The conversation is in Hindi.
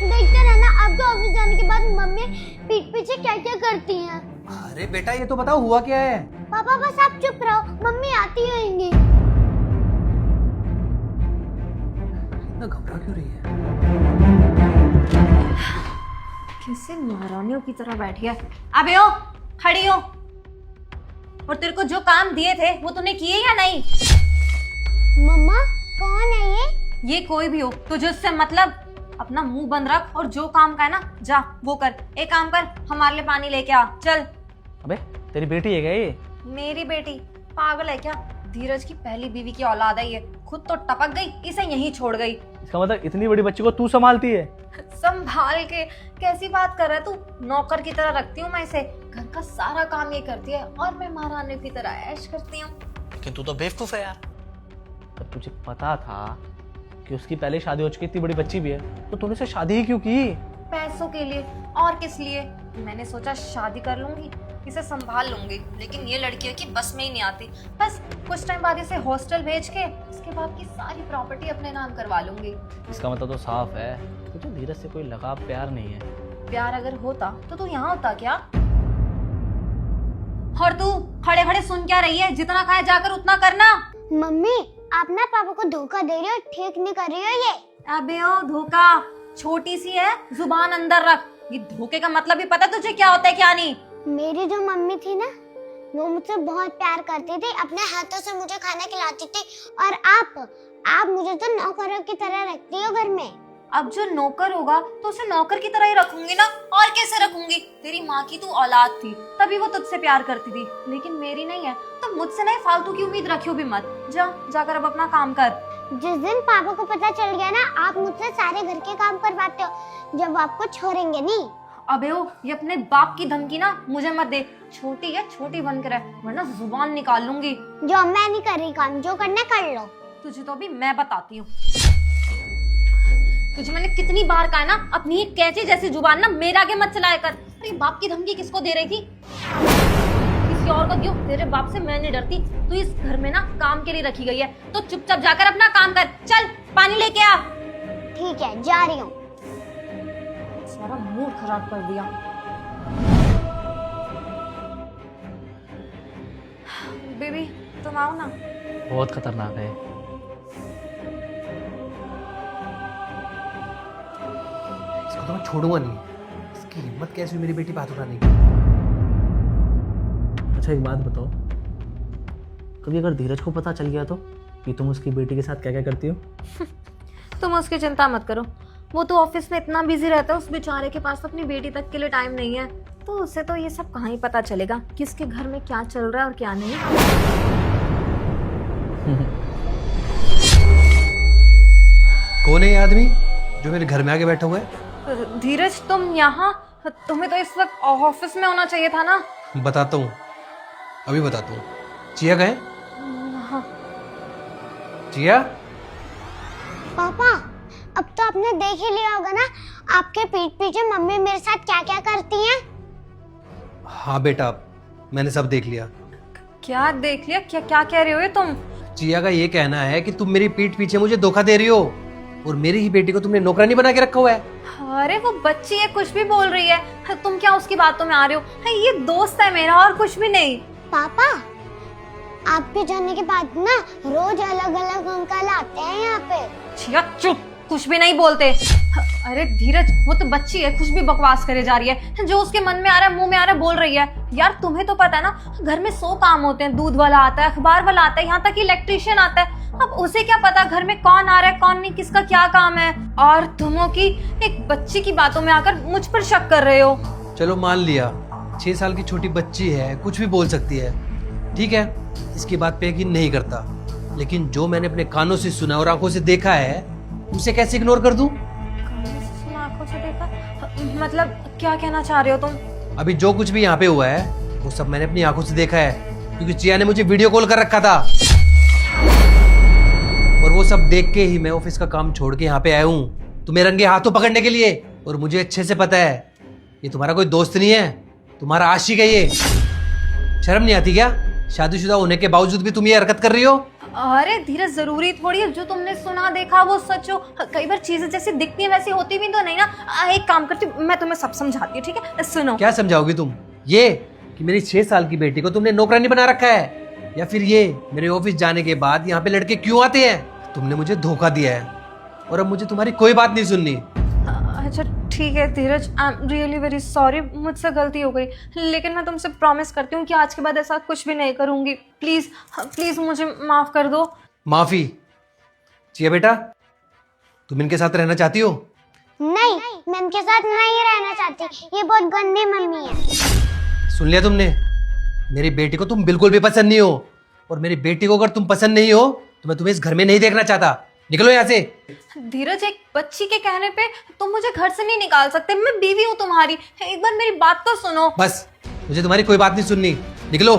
रहना आपके ऑफिस जाने के बाद मम्मी पीठ पीछे क्या क्या करती हैं। अरे बेटा ये तो बताओ हुआ क्या है। पापा बस आप चुप रहो, मम्मी आती होंगी। इतना घबरा क्यों रही है? कैसे महारानियों की तरह बैठी है। अबे ओ खड़ी हो। और तेरे को जो काम दिए थे वो तूने किए या नहीं? मम्मा कौन है ये? ये कोई भी हो, तुझे उससे मतलब। अपना मुंह बंद रख और जो काम का है ना जा वो कर। एक काम कर, हमारे लिए पानी लेके आ चल। अबे तेरी बेटी है क्या ये? मेरी बेटी? पागल है क्या? धीरज की पहली बीवी की औलाद है ये। खुद तो टपक गई, इसे यहीं छोड़ गई। इसका मतलब इतनी बड़ी बच्ची को तू संभालती है? संभाल के? कैसी बात कर रहा है तू? नौकर की तरह रखती हूँ मैं इसे। घर का सारा काम ये करती है और मैं महारानी की तरह ऐश करती हूँ। लेकिन तू तो बेवकूफ है यार। जब तुझे पता था कि उसकी पहले शादी हो चुकी, इतनी बड़ी बच्ची भी है, तो तूने उससे शादी ही क्यों की? पैसों के लिए। और किस लिए? मैंने सोचा शादी कर लूंगी, इसे संभाल लूंगी, लेकिन ये लड़की की बस में ही नहीं आती। बस कुछ टाइम बाद इसे हॉस्टल भेज के इसके बाद की सारी प्रॉपर्टी अपने नाम करवा लूंगी। इसका मतलब तो साफ है तुझे धीरज से कोई लगाव प्यार नहीं है। प्यार अगर होता तो तू यहाँ होता क्या? और तू खड़े खड़े सुन क्या रही है? जितना खाए जाकर उतना करना। मम्मी आप ना पापा को धोखा दे रही हो, ठीक नहीं कर रही हो ये। अबे ओ धोखा छोटी सी है, जुबान अंदर रख। ये धोखे का मतलब भी पता तुझे क्या होता है क्या नहीं? मेरी जो मम्मी थी ना वो मुझसे बहुत प्यार करती थी, अपने हाथों से मुझे खाना खिलाती थी। और आप मुझे तो नौकरों की तरह रखती हो घर में। अब जो नौकर होगा तो उसे नौकर की तरह ही रखूंगी ना, और कैसे रखूंगी? तेरी माँ की तू औलाद थी तभी वो तुझसे प्यार करती थी, लेकिन मेरी नहीं है तो मुझझसे नहीं फालतू की उम्मीद रखियो भी मत। जाकर अब अपना काम कर। जिस दिन पापा को पता चल गया ना आप मुझसे सारे घर के काम करवाते हो, जब आपको छोड़ेंगे नहीं। अबे ओ ये अपने बाप की धमकी ना मुझे मत दे। छोटी है छोटी बनकर है, वरना जुबान निकाल लूंगी। जो मैं नहीं कर रही काम, जो करना कर लो। तुझे तो अभी मैं बताती हूँ। तुझे मैंने कितनी बार कहा है ना, अपनी ही कैंची जैसी जुबान ना मेरे आगे मत चलाया कर। अरे बाप की धमकी किसको दे रही थी? किसी और को क्यों? तेरे बाप से मैं नहीं डरती। तू इस घर में ना काम के लिए रखी गई है, तो चुपचाप जाकर अपना काम कर। चल पानी लेके आ। ठीक है जा रही हूँ। सारा मूड खराब कर दिया। बेबी तुम आओ ना। बहुत खतरनाक है। इसको तो मैं छोड़ूंगा नहीं। इसकी हिम्मत कैसे हुई मेरी बेटी बात उठाने की? अच्छा एक बात बताओ, कभी अगर धीरज को पता चल गया तो कि तुम उसकी बेटी के साथ क्या क्या करती हो? तुम उसकी चिंता मत करो, वो तो ऑफिस में इतना बिजी रहता है, उस बेचारे के पास अपनी बेटी तक के लिए टाइम नहीं है। तो उसे तो ये सब कहाँ ही पता चलेगा किसके घर में क्या चल रहा है और क्या नहीं। कौन है ये आदमी जो मेरे घर में आके बैठा हुआ है? धीरज तुम यहाँ? तुम्हें तो इस वक्त ऑफिस में होना चाहिए था ना। बताता हूँ, अभी बताता हूँ। चिया कहाँ है? हाँ। चिया? पापा अब तो आपने देख ही लिया होगा ना आपके पीठ पीछे मम्मी मेरे साथ क्या क्या करती हैं। हाँ बेटा मैंने सब देख लिया। क्या देख लिया? क्या क्या कह रहे हो ये तुम? चिया का ये कहना है कि तुम मेरी पीठ पीछे मुझे धोखा दे रही हो और मेरी ही बेटी को तुमने नौकरानी बना के रखा हुआ है। अरे वो बच्ची है, कुछ भी बोल रही है। तुम क्या उसकी बातों में आ रहे हो? ये दोस्त है मेरा और कुछ भी नहीं। पापा आपके जाने के बाद ना रोज अलग अलग अंकल आते हैं यहाँ पे। छिया चुप, कुछ भी नहीं बोलते। अरे धीरज वो तो बच्ची है, कुछ भी बकवास करे जा रही है। जो उसके मन में आ रहा है मुंह में आ रहा है बोल रही है। यार तुम्हें तो पता है ना घर में 100 काम होते हैं। दूध वाला आता है, अखबार वाला आता है, यहाँ तक इलेक्ट्रिशियन आता है। अब उसे क्या पता घर में कौन आ रहा है कौन नहीं, किसका क्या काम है। और तुमों की एक बच्ची की बातों में आकर मुझ पर शक कर रहे हो। चलो मान लिया 6 साल की छोटी बच्ची है, कुछ भी बोल सकती है, ठीक है, इसकी बात पे यकीन नहीं करता। लेकिन जो मैंने अपने कानों से सुना और आंखों से देखा है उसे कैसे इग्नोर कर दूं? आंखों से देखा मतलब क्या कहना चाह रहे हो तुम? अभी जो कुछ भी यहाँ पे हुआ है वो सब मैंने अपनी आंखों से देखा है, क्योंकि चिया ने मुझे वीडियो कॉल कर रखा था और वो सब देख के ही मैं ऑफिस का काम छोड़ के यहाँ पे आया हूँ तुम्हें रंगे हाथों पकड़ने के लिए। और मुझे अच्छे से पता है ये तुम्हारा कोई दोस्त नहीं है, तुम्हारा आशिक है ये। शर्म नहीं आती क्या? शादीशुदा होने के बावजूद भी तुम ये हरकत कर रही हो? अरे धीरज, जरूरी थोड़ी है जो तुमने सुना देखा वो सच हो। कई बार चीजें जैसी दिखती है वैसी होती भी तो नहीं ना। एक काम करती हूँ, मैं तुम्हें सब समझाती हूँ, ठीक है? सुनो। क्या समझाओगी तुम? ये कि मेरी 6 साल की बेटी को तुमने नौकरानी बना रखा है, या फिर ये मेरे ऑफिस जाने के बाद यहाँ पे लड़के क्यों आते हैं? तुमने मुझे धोखा दिया है और अब मुझे तुम्हारी कोई बात नहीं सुननी। अच्छा ठीक है Dheeraj, I am really very sorry, मुझसे गलती हो गई, लेकिन मैं तुमसे प्रॉमिस करती हूँ कि आज के बाद ऐसा कुछ भी नहीं करूँगी। प्लीज प्लीज मुझे माफ कर दो। माफी चाहिए बेटा? तुम इनके साथ रहना चाहती हो? नहीं, मैं इनके साथ नहीं रहना चाहती। ये बहुत गंदी मम्मी है। सुन लिया तुमने? मेरी बेटी को तुम बिल्कुल भी पसंद नहीं हो, और मेरी बेटी को अगर तुम पसंद नहीं हो तो मैं तुम्हें इस घर में नहीं देखना चाहता। निकलो यहाँ से। धीरज, एक बच्ची के कहने पे तुम मुझे घर से नहीं निकाल सकते। मैं बीवी हूँ तुम्हारी, एक बार मेरी बात तो सुनो। बस, मुझे तुम्हारी कोई बात नहीं सुननी। निकलो।